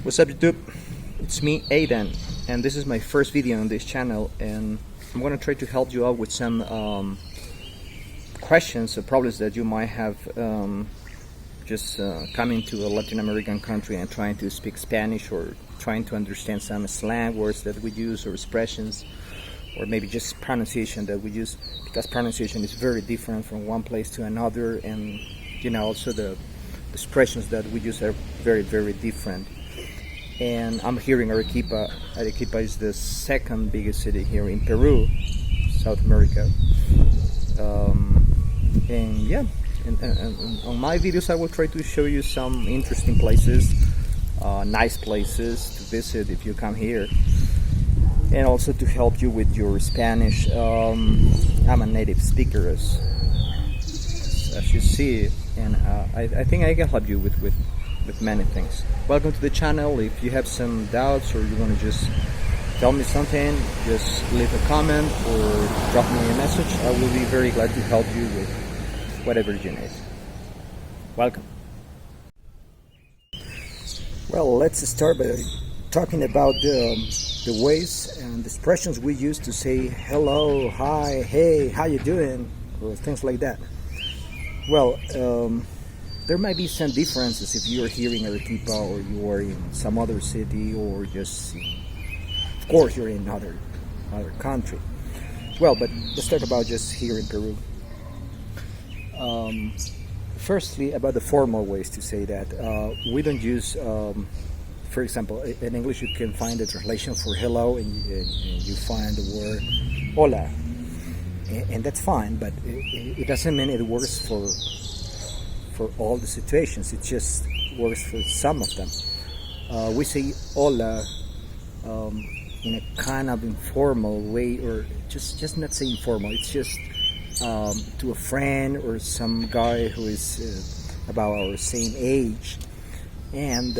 What's up, YouTube? It's me, Aiden, and this is my first video on this channel, and I'm gonna try to help you out with some questions or problems that you might have just coming to a Latin American country and trying to speak Spanish, or trying to understand some slang words that we use or expressions, or maybe just pronunciation that we use, because pronunciation is very different from one place to another, and also the expressions that we use are very, very different. And I'm here in Arequipa. Arequipa is the second biggest city here in Peru, South America. And yeah, and on my videos I will try to show you some interesting places, nice places to visit if you come here, and also to help you with your Spanish. I'm a native speaker, as you see, and I think I can help you with many things. Welcome to the channel. If you have some doubts or you want to just tell me something, just leave a comment or drop me a message. I will be very glad to help you with whatever you need. Welcome. Well, let's start by talking about the ways and expressions we use to say hello, hi, hey, how you doing, or things like that. Well, there might be some differences if you're here in Arequipa or you are in some other city, or just, of course, you're in another country. Well, but let's talk about just here in Peru. Firstly, about the formal ways to say that. We don't use, for example, in English you can find a translation for hello, and you find the word hola, and that's fine, but it doesn't mean it works for all the situations. It just works for some of them. We say hola in a kind of informal way, or just not say informal. It's just to a friend or some guy who is about our same age, and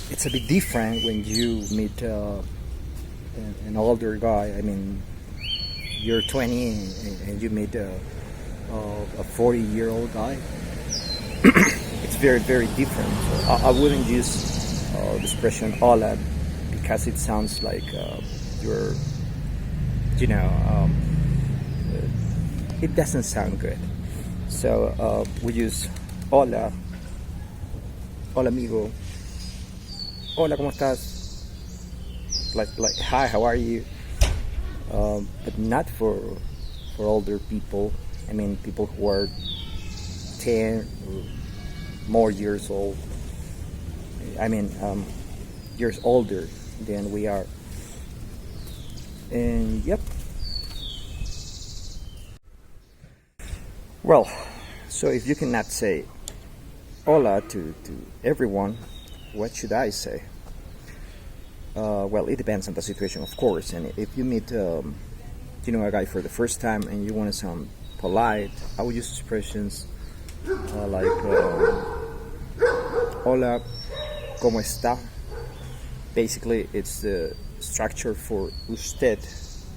it's a bit different when you meet an older guy. I mean, you're 20 and you meet a 40-year-old guy. It's very, very different. So I wouldn't use the expression hola, because it sounds like you're, it doesn't sound good. So we use hola, hola amigo, hola, ¿cómo estás? Like hi, how are you? But not for older people. I mean, people who are 10 or more years old. I mean, years older than we are. And yep. Well, so if you cannot say hola to everyone, what should I say? Well, it depends on the situation, of course. And if you meet a guy for the first time and you want to sound polite, I would use expressions like hola, ¿cómo está? Basically, it's the structure for usted.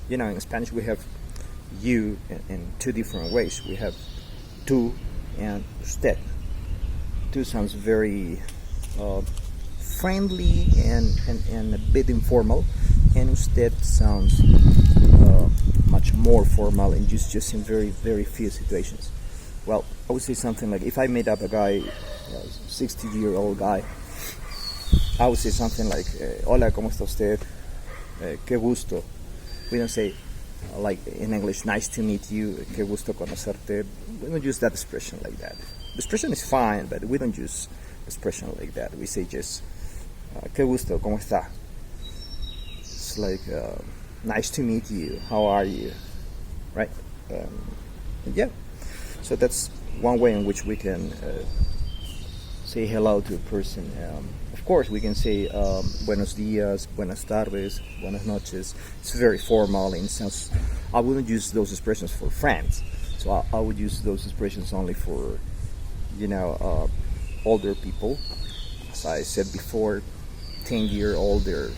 In Spanish we have you in two different ways. We have tú and usted. Tú sounds very friendly and a bit informal, and usted sounds much more formal and just in very, very few situations. Well, I would say something like, if I meet up a guy, 60-year-old guy, I would say something like, hola, ¿cómo está usted? Qué gusto. We don't say, like in English, nice to meet you, qué gusto conocerte. We don't use that expression like that. The expression is fine, but we don't use expression like that. We say just, qué gusto, ¿cómo está? It's like, nice to meet you, how are you? Right? Yeah. So that's one way in which we can say hello to a person. Of course, we can say buenos días, buenas tardes, buenas noches. It's very formal in sense. I wouldn't use those expressions for friends. So I would use those expressions only for, older people. As I said before, 10-year older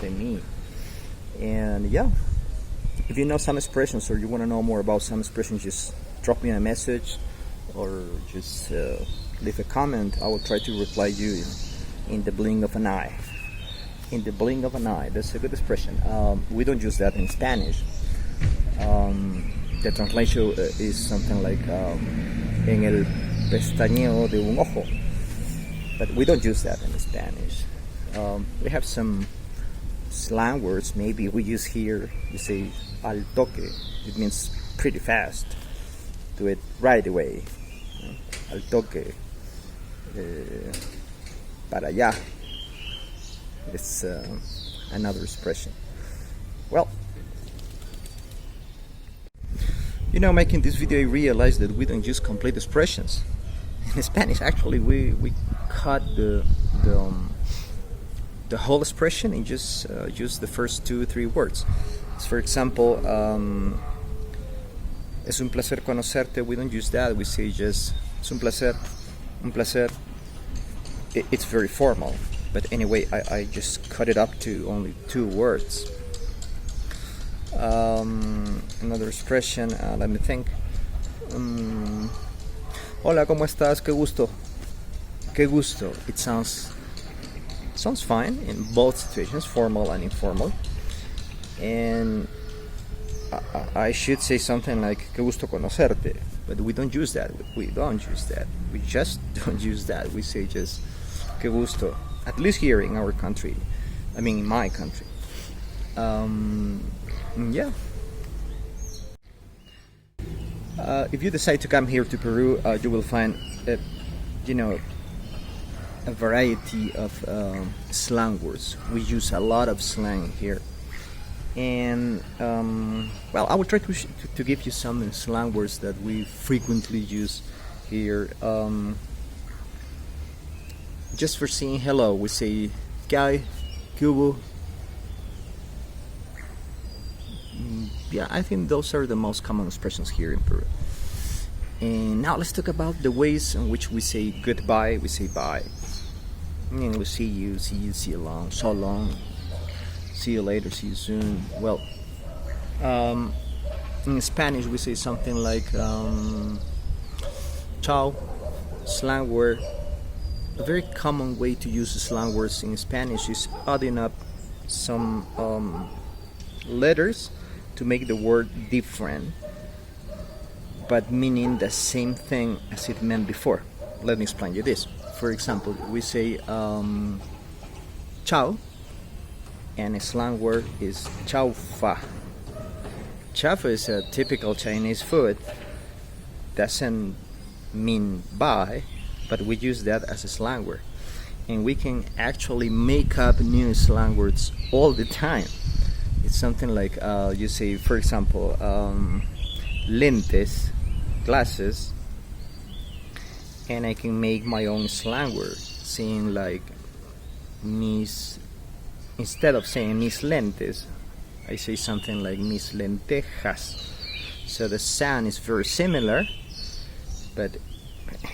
than me. And yeah, if you know some expressions or you want to know more about some expressions, just drop me a message or just leave a comment. I will try to reply you in the blink of an eye. In the blink of an eye. That's a good expression. We don't use that in Spanish. The translation is something like en el pestañeo de un ojo, but we don't use that in Spanish. We have some slang words maybe we use here. We say al toque. It means pretty fast. Do it right away. Al toque. Para allá. It's another expression. Well, making this video, I realized that we don't use complete expressions. In Spanish, actually, we cut the whole expression and just use the first 2-3 words. So for example, es un placer conocerte. We don't use that. We say just es un placer, un placer. It's very formal. But anyway, I just cut it up to only 2 words. Another expression, let me think. Hola, ¿cómo estás? Qué gusto. Qué gusto. It sounds fine in both situations, formal and informal. And I should say something like qué gusto conocerte, but we don't use that. We just don't use that. We say just qué gusto. At least here in our country, I mean in my country. Yeah. If you decide to come here to Peru, you will find a variety of slang words. We use a lot of slang here, and well, I will try to give you some slang words that we frequently use here. Just for saying hello, we say ¿qué hay? ¿Qué hubo? Yeah, I think those are the most common expressions here in Peru. And now let's talk about the ways in which we say goodbye. We say bye. And we see you, see you long, so long. See you later, see you soon. Well, in Spanish we say something like ciao, slang word. A very common way to use slang words in Spanish is adding up some letters to make the word different, but meaning the same thing as it meant before. Let me explain you this. For example, we say ciao, and a slang word is chao fa. Chao fa is a typical Chinese food. Doesn't mean bye, but we use that as a slang word, and we can actually make up new slang words all the time. It's something like you say, for example, lentes, glasses, and I can make my own slang word, saying like mis. Instead of saying mis lentes, I say something like mis lentejas. So the sound is very similar, but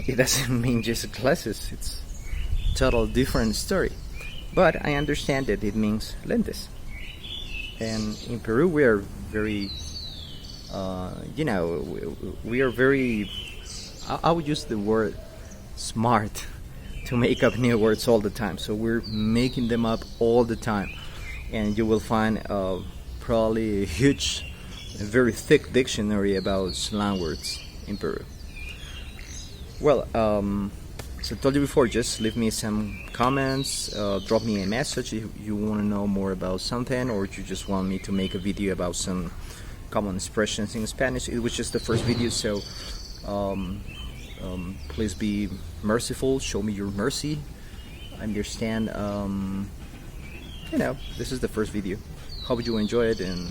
it doesn't mean just glasses. It's a total different story. But I understand that it means lentes. And in Peru we are very, we are very, I would use the word smart to make up new words all the time. So we're making them up all the time. And you will find probably a very thick dictionary about slang words in Peru. Well, as I told you before, just leave me some comments, drop me a message if you want to know more about something, or if you just want me to make a video about some common expressions in Spanish. It was just the first video, so please be merciful, show me your mercy. I understand, this is the first video. Hope you enjoy it and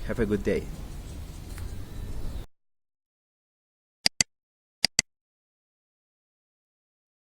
have a good day.